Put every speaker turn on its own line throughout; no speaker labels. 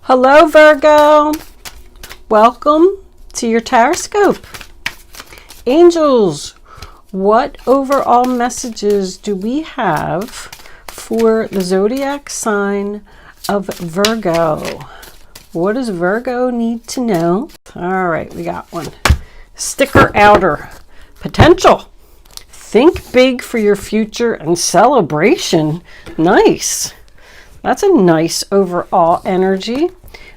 Hello Virgo, welcome to your horoscope. Angels, what overall messages do we have for the zodiac sign of Virgo? What does Virgo need to know? All right, we got one. Sticker outer. Potential. Think big for your future and celebration. Nice. That's a nice overall energy.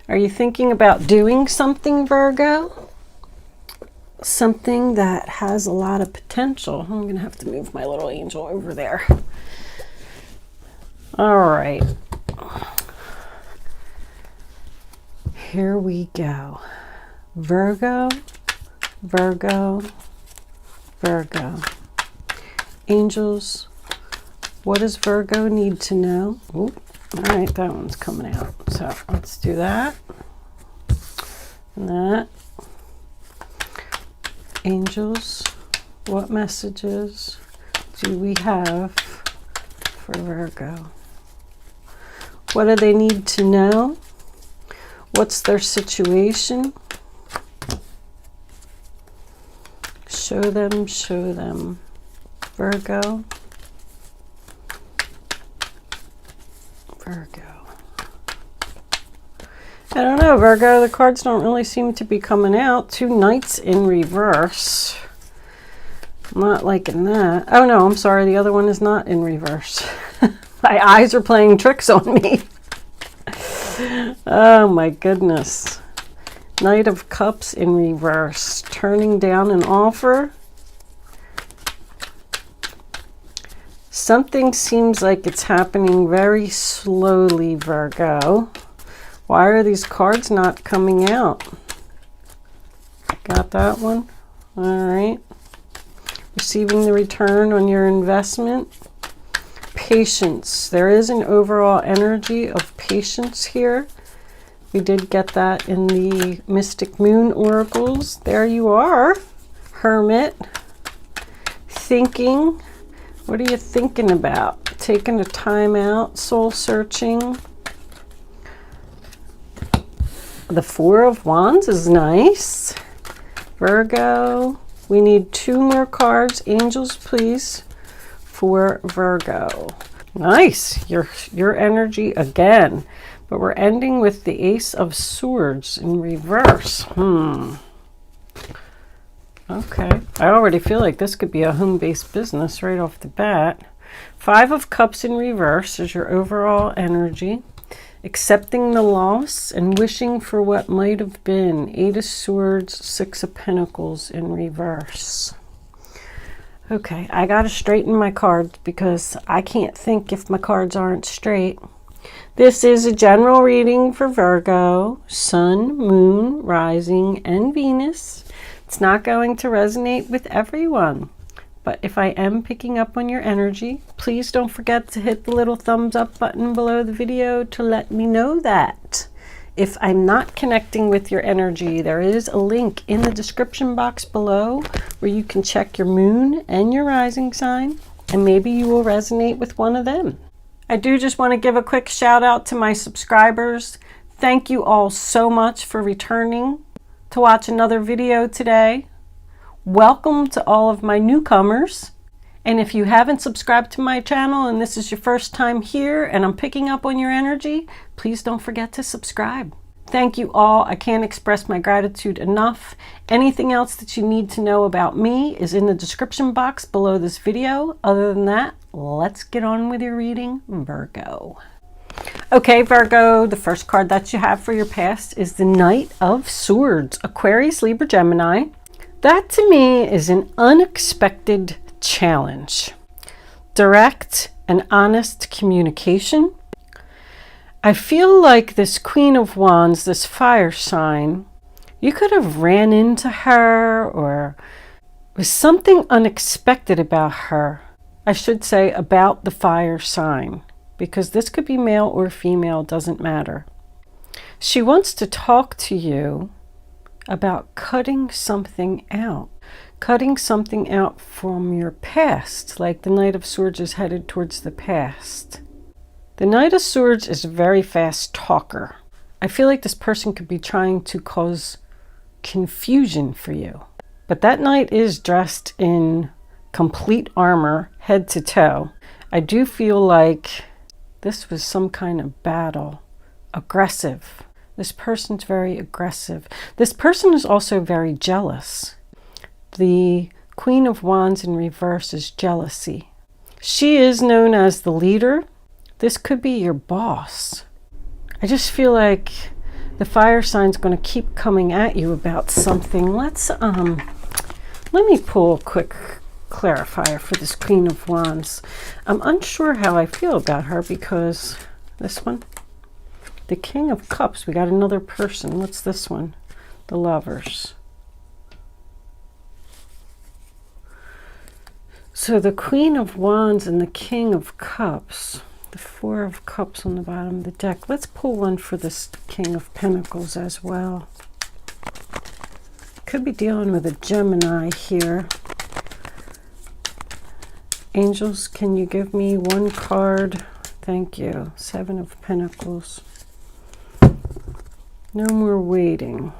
Are you thinking about doing something, Virgo? Something that has a lot of potential. I'm going to have to move my little angel over there. All right. Here we go. Virgo, Virgo, Virgo. Angels, what does Virgo need to know? Ooh, all right, that one's coming out. So let's do that. And that. Angels, what messages do we have for Virgo? What do they need to know? What's their situation? Show them, show them. Virgo. Virgo. I don't know, Virgo, the cards don't really seem to be coming out. Two knights in reverse. I'm not liking that. Oh no, I'm sorry, the other one is not in reverse. My eyes are playing tricks on me. Oh my goodness. Knight of Cups in reverse. Turning down an offer. Something seems like it's happening very slowly, Virgo. Why are these cards not coming out? Got that one? All right. Receiving the return on your investment. Patience. There is an overall energy of patience here. We did get that in the Mystic Moon Oracles. There you are, Hermit. Thinking. What are you thinking about? Taking a time out, soul searching. The Four of Wands is nice. Virgo, we need two more cards. Angels, please, for Virgo. Nice, your energy again. But we're ending with the Ace of Swords in reverse. Okay, I already feel like this could be a home-based business right off the bat. Five of Cups in reverse is your overall energy. Accepting the loss and wishing for what might have been. Eight of Swords, Six of Pentacles in reverse. Okay, I got to straighten my cards because I can't think if my cards aren't straight. This is a general reading for Virgo, Sun, Moon, Rising, and Venus. It's not going to resonate with everyone, but if I am picking up on your energy, please don't forget to hit the little thumbs up button below the video to let me know that. If I'm not connecting with your energy, there is a link in the description box below where you can check your moon and your rising sign, and maybe you will resonate with one of them. I do just want to give a quick shout out to my subscribers. Thank you all so much for returning to watch another video today. Welcome to all of my newcomers. And if you haven't subscribed to my channel and this is your first time here and I'm picking up on your energy, please don't forget to subscribe. Thank you all. I can't express my gratitude enough. Anything else that you need to know about me is in the description box below this video. Other than that, let's get on with your reading, Virgo. Okay, Virgo, the first card that you have for your past is the Knight of Swords, Aquarius, Libra, Gemini. That to me is an unexpected challenge. Direct and honest communication. I feel like this Queen of Wands, this fire sign, you could have ran into her or was something unexpected about her. I should say about the fire sign, because this could be male or female, doesn't matter. She wants to talk to you about cutting something out from your past, like the Knight of Swords is headed towards the past. The Knight of Swords is a very fast talker. I feel like this person could be trying to cause confusion for you. But that knight is dressed in complete armor, head to toe. I do feel like this was some kind of battle. Aggressive. This person's very aggressive. This person is also very jealous. The Queen of Wands in reverse is jealousy. She is known as the leader. This could be your boss. I just feel like the fire sign's going to keep coming at you about something. Let me pull a quick clarifier for this Queen of Wands. I'm unsure how I feel about her because this one, the King of Cups, we got another person. What's this one? The Lovers. So the Queen of Wands and the King of Cups, the Four of Cups on the bottom of the deck. Let's pull one for this King of Pentacles as well. Could be dealing with a Gemini here. Angels, can you give me one card? Thank you. Seven of Pentacles. No more waiting.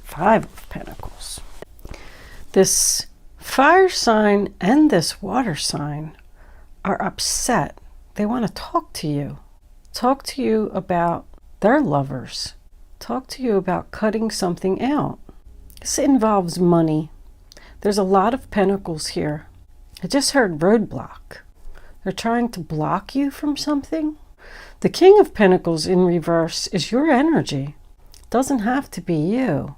Five of Pentacles. This fire sign and this water sign are upset. They want to talk to you. Talk to you about their lovers. Talk to you about cutting something out. This involves money. There's a lot of pentacles here. I just heard roadblock. They're trying to block you from something. The King of Pentacles in reverse is your energy. It doesn't have to be you.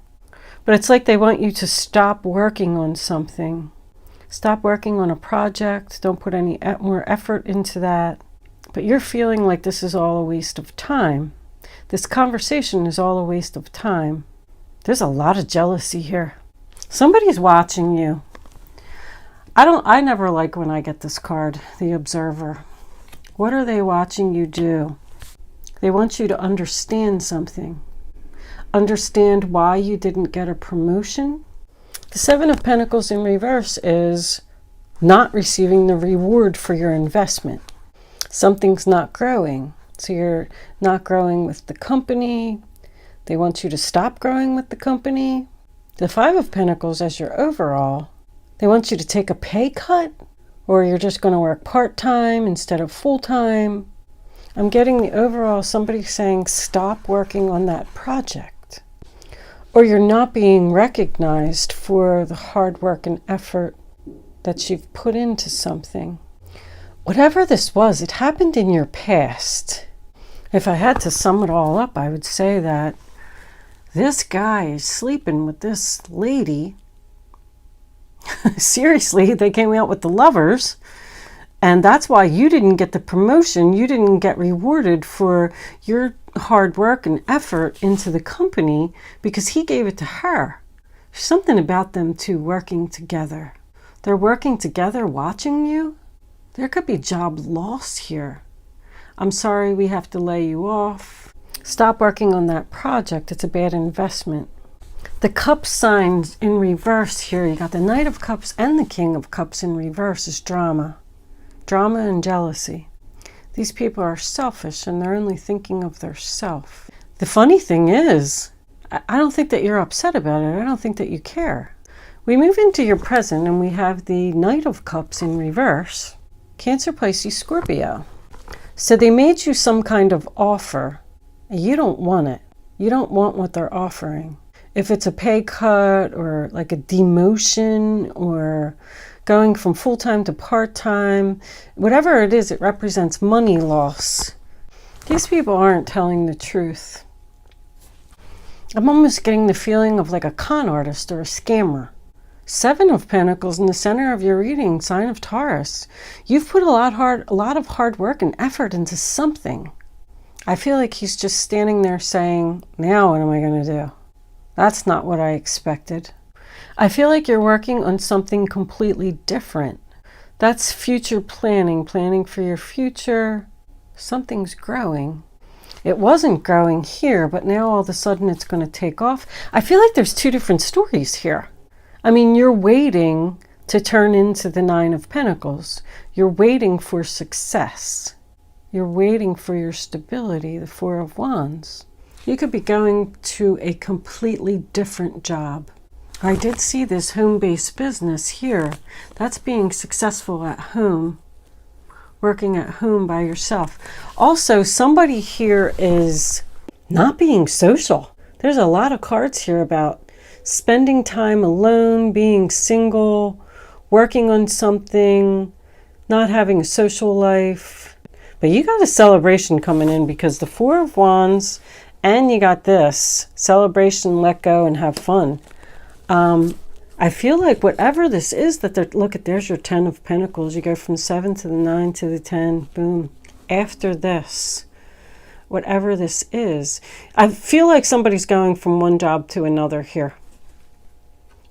But it's like they want you to stop working on something. Stop working on a project. Don't put any more effort into that. But you're feeling like this is all a waste of time. This conversation is all a waste of time. There's a lot of jealousy here. Somebody's watching you. I never like when I get this card, the Observer. What are they watching you do? They want you to understand something. Understand why you didn't get a promotion. The Seven of Pentacles in reverse is not receiving the reward for your investment. Something's not growing. So you're not growing with the company. They want you to stop growing with the company. The Five of Pentacles as your overall, they want you to take a pay cut, or you're just going to work part-time instead of full-time. I'm getting the overall, somebody saying stop working on that project. Or you're not being recognized for the hard work and effort that you've put into something. Whatever this was, it happened in your past. If I had to sum it all up, I would say that this guy is sleeping with this lady. Seriously, they came out with the Lovers. And that's why you didn't get the promotion. You didn't get rewarded for your hard work and effort into the company because he gave it to her. There's something about them two working together. They're working together watching you. There could be job loss here. I'm sorry we have to lay you off. Stop working on that project. It's a bad investment. The Cup signs in reverse here. You got the Knight of Cups and the King of Cups in reverse is drama. Drama and jealousy. These people are selfish and they're only thinking of their self. The funny thing is, I don't think that you're upset about it. I don't think that you care. We move into your present and we have the Knight of Cups in reverse. Cancer, Pisces, Scorpio. So they made you some kind of offer. You don't want it. You don't want what they're offering. If it's a pay cut or like a demotion or going from full-time to part-time, whatever it is, it represents money loss. These people aren't telling the truth. I'm almost getting the feeling of like a con artist or a scammer. Seven of Pentacles in the center of your reading, sign of Taurus. You've put a lot of hard work and effort into something. I feel like he's just standing there saying, now what am I going to do? That's not what I expected. I feel like you're working on something completely different. That's future planning, planning for your future. Something's growing. It wasn't growing here, but now all of a sudden it's going to take off. I feel like there's two different stories here. I mean, you're waiting to turn into the Nine of Pentacles. You're waiting for success. You're waiting for your stability, the Four of Wands. You could be going to a completely different job. I did see this home-based business here. That's being successful at home, working at home by yourself. Also, somebody here is not being social. There's a lot of cards here about spending time alone, being single, working on something, not having a social life. But you got a celebration coming in because the Four of Wands, and you got this celebration, let go and have fun. I feel like whatever this is that they're, look at, there's your 10 of Pentacles. You go from 7 to the 9 to the 10, boom. After this, whatever this is, I feel like somebody's going from one job to another here.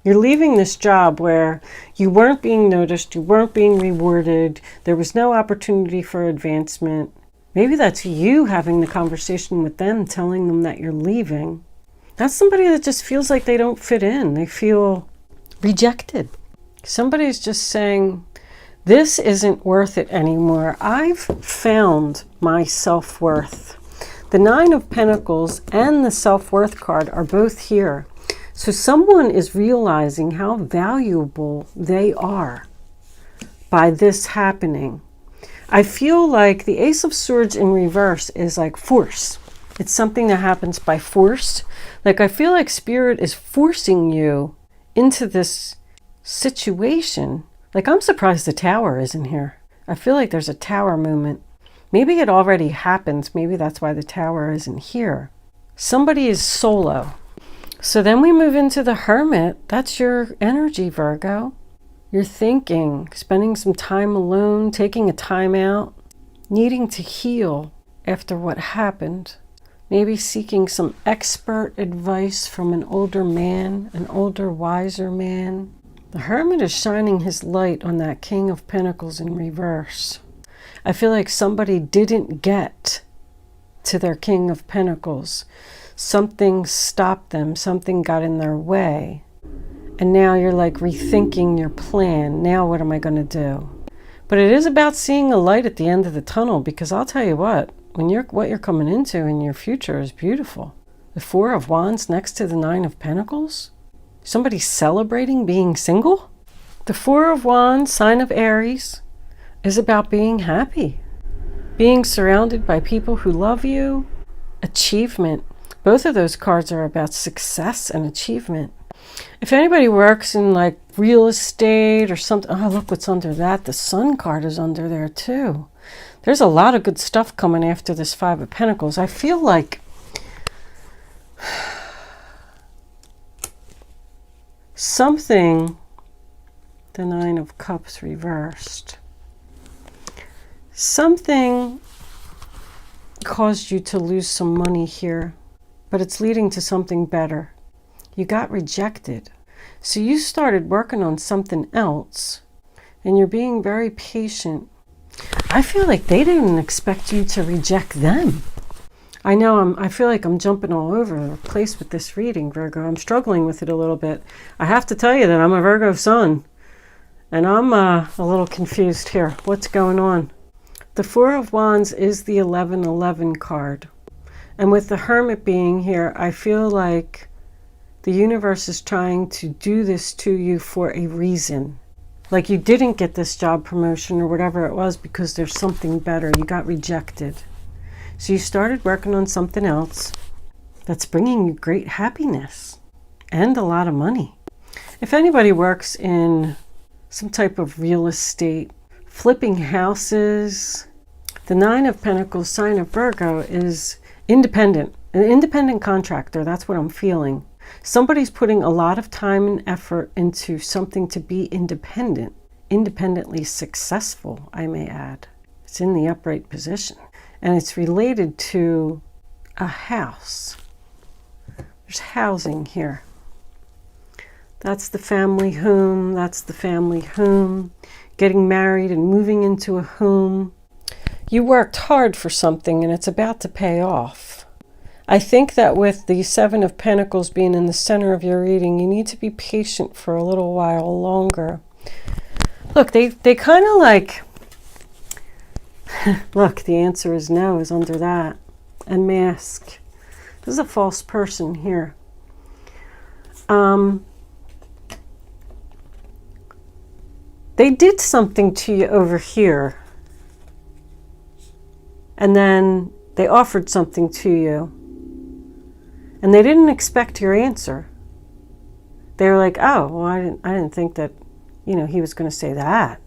You're leaving this job where you weren't being noticed, you weren't being rewarded, there was no opportunity for advancement. Maybe that's you having the conversation with them, telling them that you're leaving. That's somebody that just feels like they don't fit in. They feel rejected. Somebody's just saying, this isn't worth it anymore. I've found my self-worth. The Nine of Pentacles and the self-worth card are both here. So someone is realizing how valuable they are by this happening. I feel like the Ace of Swords in reverse is like force. It's something that happens by force. Like I feel like Spirit is forcing you into this situation. Like I'm surprised the Tower isn't here. I feel like there's a Tower moment. Maybe it already happened. Maybe that's why the Tower isn't here. Somebody is solo. So then we move into the Hermit. That's your energy, Virgo. You're thinking, spending some time alone, taking a time out, needing to heal after what happened. Maybe seeking some expert advice from an older man, an older, wiser man. The Hermit is shining his light on that King of Pentacles in reverse. I feel like somebody didn't get to their King of Pentacles. Something stopped them, something got in their way. And now you're like rethinking your plan. Now what am I going to do? But it is about seeing a light at the end of the tunnel, because I'll tell you what you're coming into in your future is beautiful. The Four of Wands next to the Nine of Pentacles. Somebody celebrating being single. The Four of Wands, sign of Aries, is about being happy. Being surrounded by people who love you. Achievement. Both of those cards are about success and achievement. If anybody works in like real estate or something, oh, look what's under that. The Sun card is under there too. There's a lot of good stuff coming after this Five of Pentacles. I feel like something, the Nine of Cups reversed, something caused you to lose some money here, but it's leading to something better. You got rejected. So you started working on something else, and you're being very patient. I feel like they didn't expect you to reject them. I know I feel like I'm jumping all over the place with this reading, Virgo. I'm struggling with it a little bit. I have to tell you that I'm a Virgo sun, and I'm a little confused here. What's going on? The Four of Wands is the 1111 card. And with the Hermit being here, I feel like the universe is trying to do this to you for a reason. Like you didn't get this job promotion or whatever it was because there's something better. You got rejected. So you started working on something else that's bringing you great happiness and a lot of money. If anybody works in some type of real estate, flipping houses, the Nine of Pentacles, sign of Virgo, is independent. An independent contractor, that's what I'm feeling. Somebody's putting a lot of time and effort into something to be independent, independently successful, I may add. It's in the upright position, and it's related to a house. There's housing here. That's the family home, that's the family home. Getting married and moving into a home. You worked hard for something and it's about to pay off. I think that with the Seven of Pentacles being in the center of your reading, you need to be patient for a little while longer. Look, they kind of like Look, the answer is no, is under that. And mask. This is a false person here. They did something to you over here. And then they offered something to you. And they didn't expect your answer. They were like, oh, well, I didn't think that, you know, he was going to say that.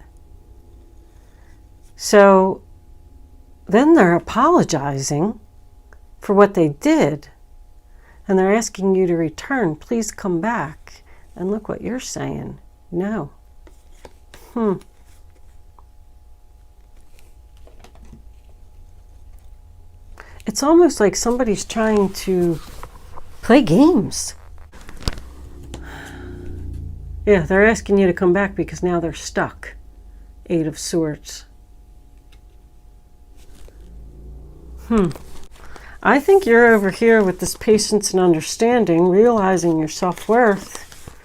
So then they're apologizing for what they did. And they're asking you to return. Please come back. And look what you're saying. No. It's almost like somebody's trying to play games. Yeah, they're asking you to come back because now they're stuck. 8 of Swords. I think you're over here with this patience and understanding, realizing your self-worth.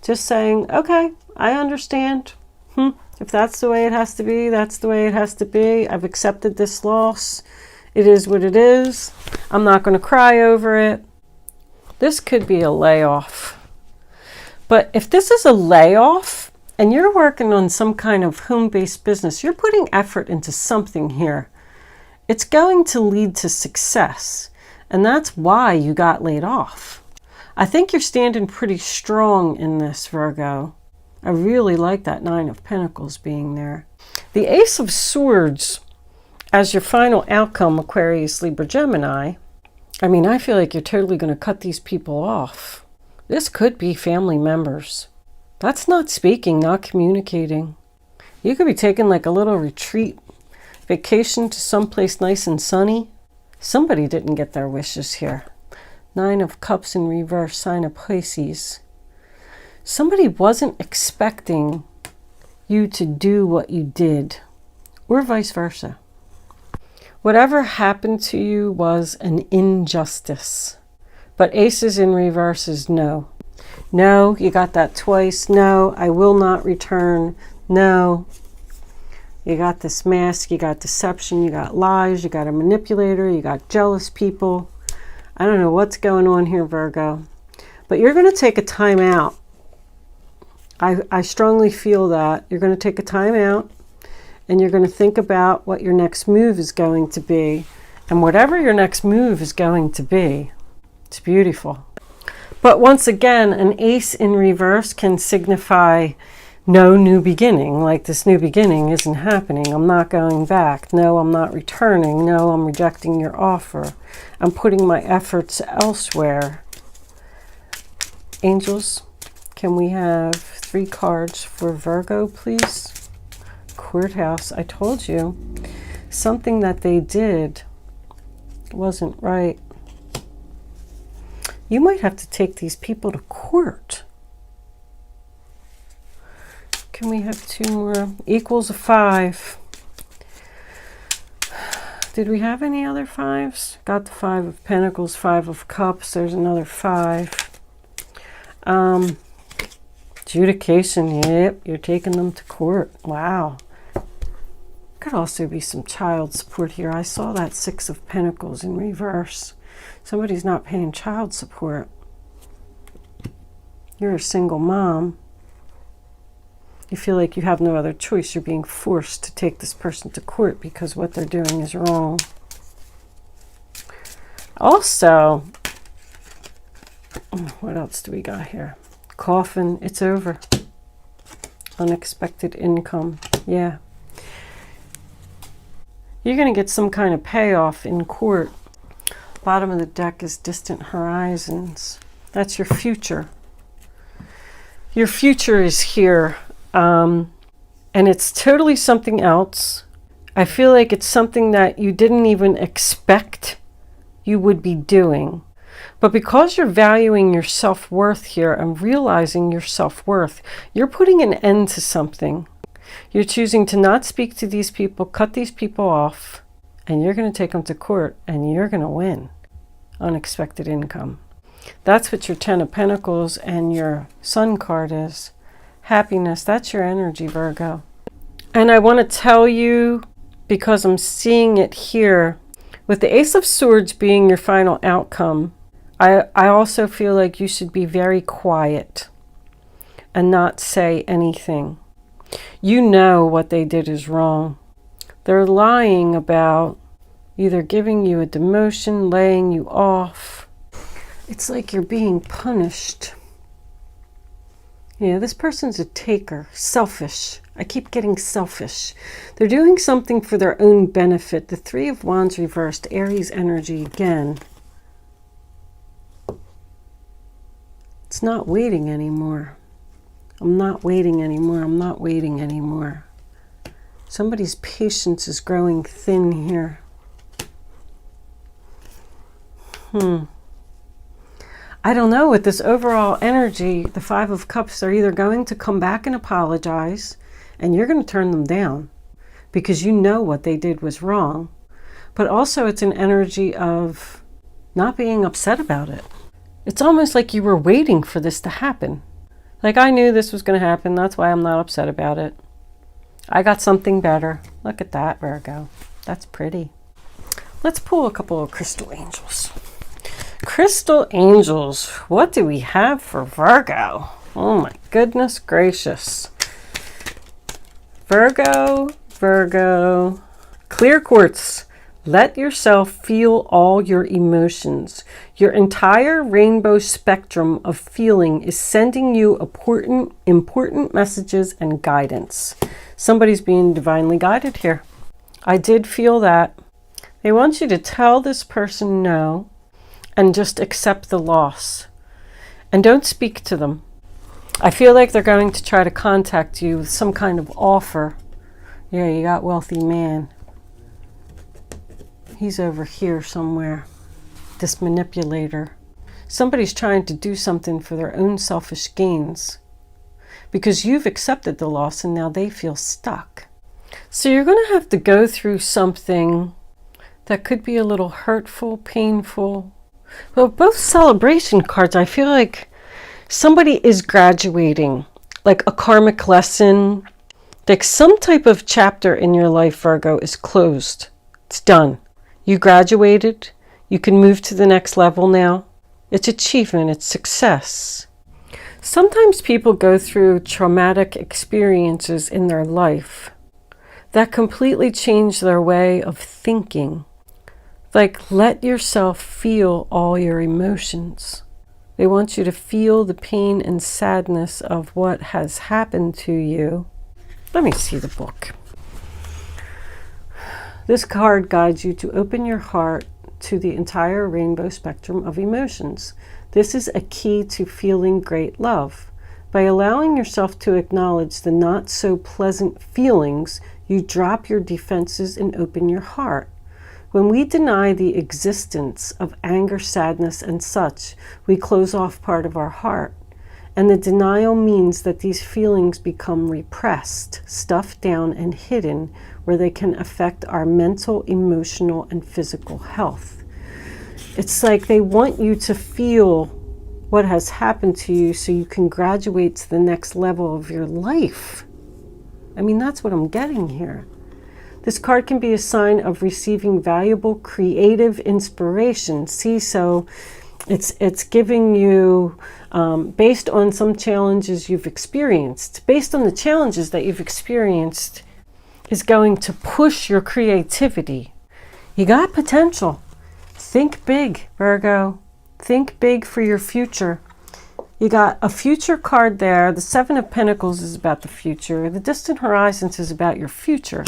Just saying, okay, I understand. If that's the way it has to be, that's the way it has to be. I've accepted this loss. It is what it is. I'm not going to cry over it. This could be a layoff. But if this is a layoff and you're working on some kind of home-based business, you're putting effort into something here. It's going to lead to success. And that's why you got laid off. I think you're standing pretty strong in this, Virgo. I really like that 9 of Pentacles being there. The Ace of Swords as your final outcome, Aquarius, Libra, Gemini. I mean, I feel like you're totally going to cut these people off. This could be family members. That's not speaking, not communicating. You could be taking like a little retreat, vacation to someplace nice and sunny. Somebody didn't get their wishes here. 9 of Cups in reverse, sign of Pisces. Somebody wasn't expecting you to do what you did, or vice versa. Whatever happened to you was an injustice. But aces in reverse is no. No, you got that twice. No, I will not return. No. You got this mask, you got deception, you got lies, you got a manipulator, you got jealous people. I don't know what's going on here, Virgo. But you're going to take a time out. I strongly feel that. You're going to take a time out and you're going to think about what your next move is going to be. And whatever your next move is going to be, it's beautiful. But once again, an ace in reverse can signify no new beginning. Like this new beginning isn't happening. I'm not going back. No, I'm not returning. No, I'm rejecting your offer. I'm putting my efforts elsewhere. Angels, can we have 3 cards for Virgo, please? Courthouse, I told you. Something that they did wasn't right. You might have to take these people to court. Can we have 2 more? Equals a 5. Did we have any other 5s? Got the 5 of Pentacles, 5 of Cups. There's another 5. Adjudication, yep, you're taking them to court. Wow. Could also be some child support here. I saw that 6 of Pentacles in reverse. Somebody's not paying child support. You're a single mom. You feel like you have no other choice. You're being forced to take this person to court because what they're doing is wrong. Also, what else do we got here? Coffin, it's over. Unexpected income, yeah. You're going to get some kind of payoff in court. Bottom of the deck is distant horizons. That's your future. Your future is here. And it's totally something else. I feel like it's something that you didn't even expect you would be doing. But because you're valuing your self-worth here and realizing your self-worth, you're putting an end to something. You're choosing to not speak to these people, cut these people off, and you're going to take them to court, and you're going to win. Unexpected income. That's what your 10 of Pentacles and your Sun card is. Happiness, that's your energy, Virgo. And I want to tell you, because I'm seeing it here. With the Ace of Swords being your final outcome, I also feel like you should be very quiet and not say anything. You know what they did is wrong. They're lying about either giving you a demotion, laying you off. It's like you're being punished. Yeah, this person's a taker, selfish. I keep getting selfish. They're doing something for their own benefit. The Three of Wands reversed, Aries energy again. It's not waiting anymore. I'm not waiting anymore. I'm not waiting anymore. Somebody's patience is growing thin here. I don't know, with this overall energy, the Five of Cups, they're either going to come back and apologize, and you're going to turn them down because you know what they did was wrong. But also it's an energy of not being upset about it. It's almost like you were waiting for this to happen. Like, I knew this was going to happen. That's why I'm not upset about it. I got something better. Look at that, Virgo. That's pretty. Let's pull a couple of crystal angels. Crystal angels, what do we have for Virgo? Oh my goodness gracious. Virgo, Virgo, clear quartz. Let yourself feel all your emotions. Your entire rainbow spectrum of feeling is sending you important messages and guidance. Somebody's being divinely guided here. I did feel that. They want you to tell this person no and just accept the loss. And don't speak to them. I feel like they're going to try to contact you with some kind of offer. Yeah, you got wealthy man. He's over here somewhere. This manipulator. Somebody's trying to do something for their own selfish gains. Because you've accepted the loss and now they feel stuck. So you're going to have to go through something that could be a little hurtful, painful. Well, both celebration cards, I feel like somebody is graduating, like a karmic lesson, like some type of chapter in your life, Virgo, is closed. It's done. You graduated. You can move to the next level now. It's achievement. It's success. Sometimes people go through traumatic experiences in their life that completely change their way of thinking. Like, let yourself feel all your emotions. They want you to feel the pain and sadness of what has happened to you. Let me see the book. This card guides you to open your heart to the entire rainbow spectrum of emotions. This is a key to feeling great love. By allowing yourself to acknowledge the not so pleasant feelings, you drop your defenses and open your heart. When we deny the existence of anger, sadness, and such, we close off part of our heart. And the denial means that these feelings become repressed, stuffed down, and hidden, where they can affect our mental, emotional, and physical health. It's like they want you to feel what has happened to you so you can graduate to the next level of your life. I mean, that's what I'm getting here. This card can be a sign of receiving valuable creative inspiration. See, so it's giving you, based on some challenges you've experienced, based on the challenges that you've experienced, is going to push your creativity. You got potential. Think big, Virgo. Think big for your future. You got a future card there. The Seven of Pentacles is about the future. The Distant Horizons is about your future.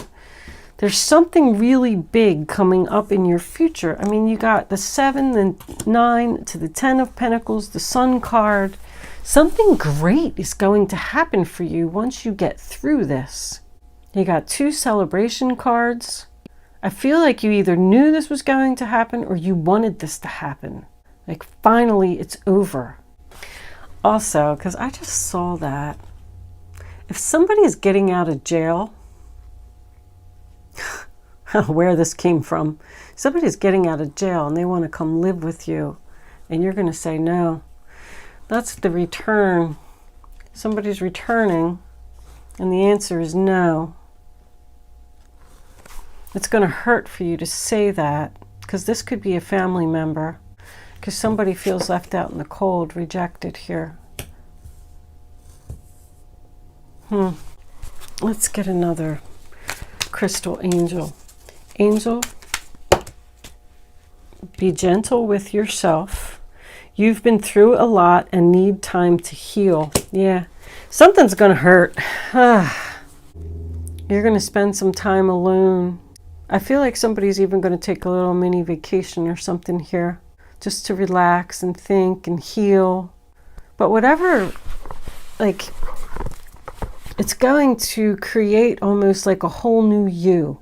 There's something really big coming up in your future. I mean, you got the 7, the 9 to the 10 of Pentacles, the Sun card. Something great is going to happen for you once you get through this. You got 2 celebration cards. I feel like you either knew this was going to happen or you wanted this to happen. Like, finally, it's over. Also, because I just saw that, if somebody is getting out of jail, where this came from, somebody's getting out of jail and they want to come live with you, and you're going to say no. That's the return. Somebody's returning, and the answer is no. It's going to hurt for you to say that, because this could be a family member, because somebody feels left out in the cold, rejected here. Let's get another crystal angel. Angel, be gentle with yourself. You've been through a lot and need time to heal. Yeah, something's going to hurt. You're going to spend some time alone. I feel like somebody's even going to take a little mini vacation or something here, just to relax and think and heal. But whatever, like, it's going to create almost like a whole new you.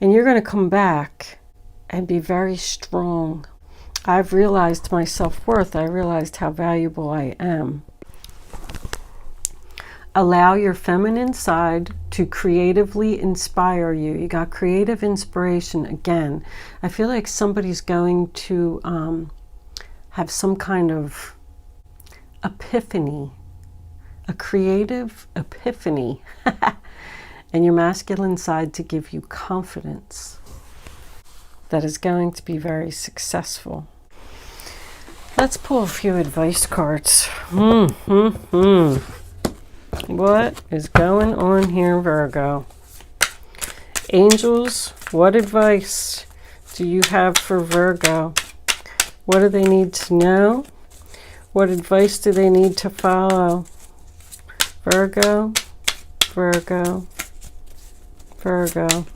And you're going to come back and be very strong. I've realized my self-worth. I realized how valuable I am. Allow your feminine side to creatively inspire you. You got creative inspiration again. I feel like somebody's going to have some kind of epiphany, a creative epiphany, and your masculine side to give you confidence that is going to be very successful. Let's pull a few advice cards. What is going on here, Virgo? Angels, what advice do you have for Virgo? What do they need to know? What advice do they need to follow? Virgo, Virgo, Virgo.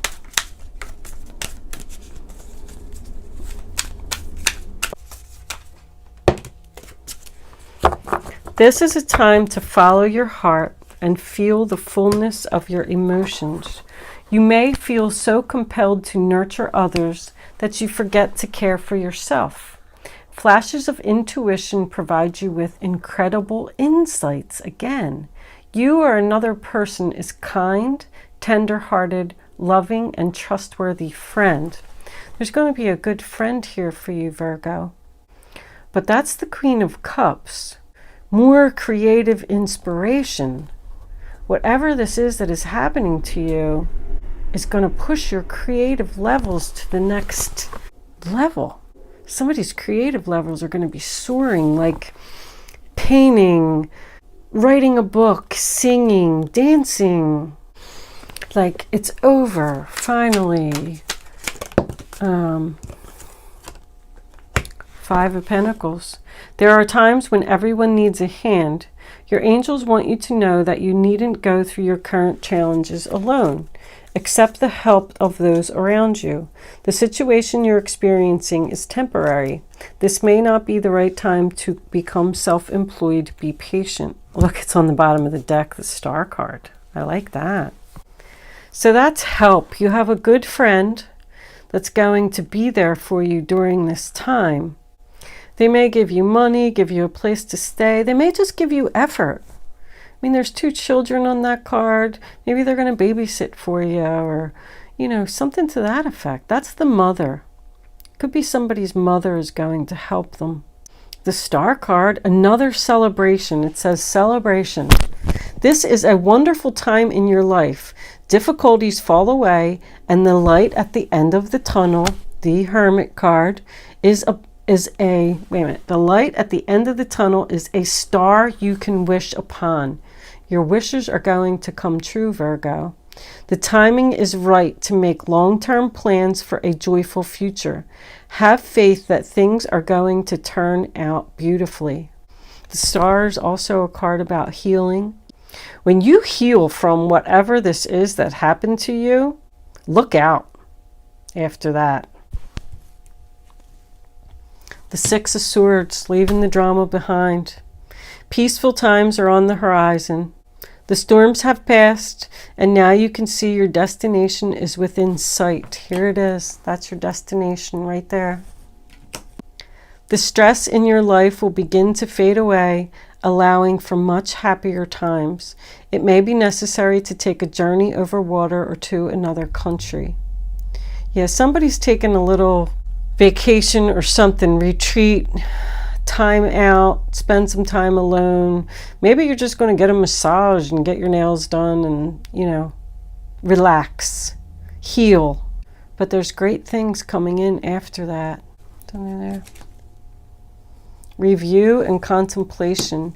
This is a time to follow your heart and feel the fullness of your emotions. You may feel so compelled to nurture others that you forget to care for yourself. Flashes of intuition provide you with incredible insights. Again, you or another person is kind, tender-hearted, loving, and trustworthy friend. There's going to be a good friend here for you, Virgo. But that's the Queen of Cups. More creative inspiration. Whatever this is that is happening to you is going to push your creative levels to the next level. Somebody's creative levels are going to be soaring, like painting, writing a book, singing, dancing. Like it's over, finally. 5 of Pentacles. There are times when everyone needs a hand. Your angels want you to know that you needn't go through your current challenges alone. Accept the help of those around you. The situation you're experiencing is temporary. This may not be the right time to become self-employed. Be patient. Look, it's on the bottom of the deck, the Star card. I like that. So that's help. You have a good friend that's going to be there for you during this time. They may give you money, give you a place to stay. They may just give you effort. I mean, there's 2 children on that card. Maybe they're going to babysit for you, or, you know, something to that effect. That's the mother. Could be somebody's mother is going to help them. The Star card, another celebration. It says celebration. This is a wonderful time in your life. Difficulties fall away, and the light at the end of the tunnel, the Hermit card, the light at the end of the tunnel is a star you can wish upon. Your wishes are going to come true, Virgo. The timing is right to make long-term plans for a joyful future. Have faith that things are going to turn out beautifully. The Star is also a card about healing. When you heal from whatever this is that happened to you, look out after that. The 6 of Swords, leaving the drama behind. Peaceful times are on the horizon. The storms have passed, and now you can see your destination is within sight. Here it is. That's your destination right there. The stress in your life will begin to fade away, allowing for much happier times. It may be necessary to take a journey over water or to another country. Yeah, somebody's taking a little vacation or something, retreat, time out, spend some time alone. Maybe you're just going to get a massage and get your nails done and, you know, relax, heal. but there's great things coming in after that. There. Review and contemplation.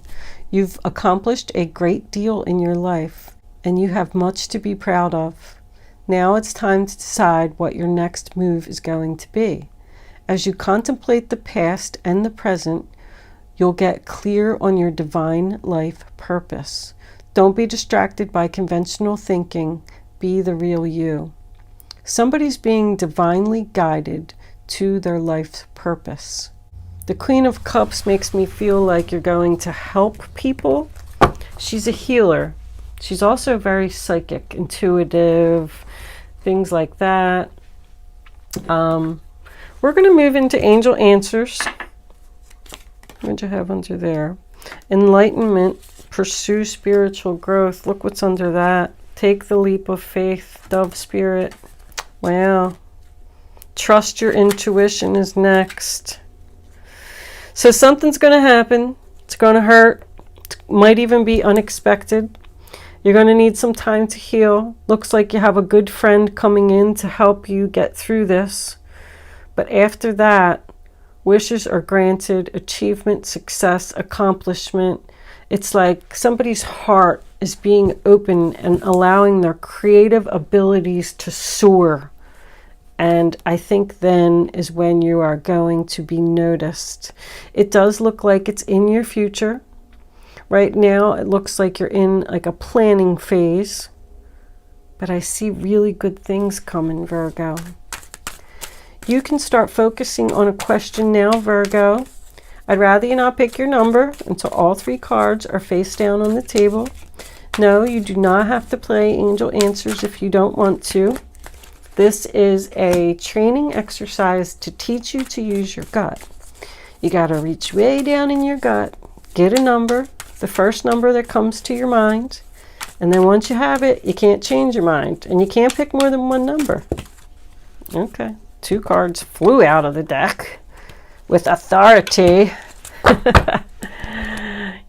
You've accomplished a great deal in your life, and you have much to be proud of. Now it's time to decide what your next move is going to be. As you contemplate the past and the present, you'll get clear on your divine life purpose. Don't be distracted by conventional thinking. Be the real you. Somebody's being divinely guided to their life's purpose. The Queen of Cups makes me feel like you're going to help people. She's a healer. She's also very psychic, intuitive, things like that. We're going to move into angel answers. What'd you have under there? Enlightenment, pursue spiritual growth. Look what's under that. Take the leap of faith, dove spirit. Wow. Trust your intuition is next. So something's going to happen. It's going to hurt. It might even be unexpected. You're going to need some time to heal. Looks like you have a good friend coming in to help you get through this. But after that, wishes are granted, achievement, success, accomplishment. It's like somebody's heart is being open and allowing their creative abilities to soar. And I think then is when you are going to be noticed. It does look like it's in your future. Right now, it looks like you're in like a planning phase. But I see really good things coming, Virgo. You can start focusing on a question now, Virgo. I'd rather you not pick your number until all 3 cards are face down on the table. No, you do not have to play angel answers if you don't want to. This is a training exercise to teach you to use your gut. You got to reach way down in your gut, get a number, the first number that comes to your mind, and then once you have it, you can't change your mind, and you can't pick more than one number. Okay, 2 cards flew out of the deck with authority.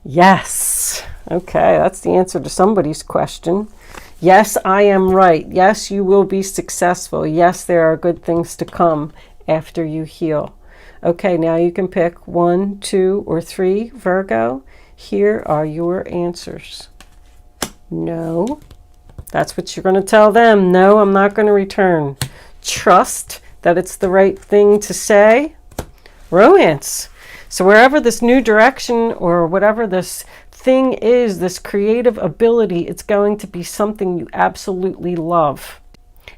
Yes. Okay, that's the answer to somebody's question. Yes, I am right. Yes, you will be successful. Yes, there are good things to come after you heal. Okay, now you can pick 1, 2, or 3, Virgo. Here are your answers. No. That's what you're going to tell them. No, I'm not going to return. Trust that it's the right thing to say. Romance. So wherever this new direction or whatever this thing is, this creative ability, it's going to be something you absolutely love.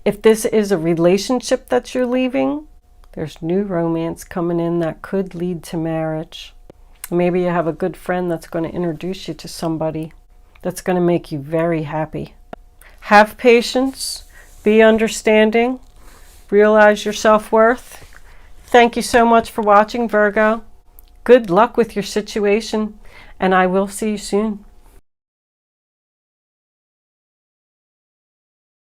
If this is a relationship that you're leaving, there's new romance coming in that could lead to marriage. Maybe you have a good friend that's going to introduce you to somebody that's going to make you very happy. Have patience, be understanding, realize your self-worth. Thank you so much for watching, Virgo. Good luck with your situation, and I will see you soon.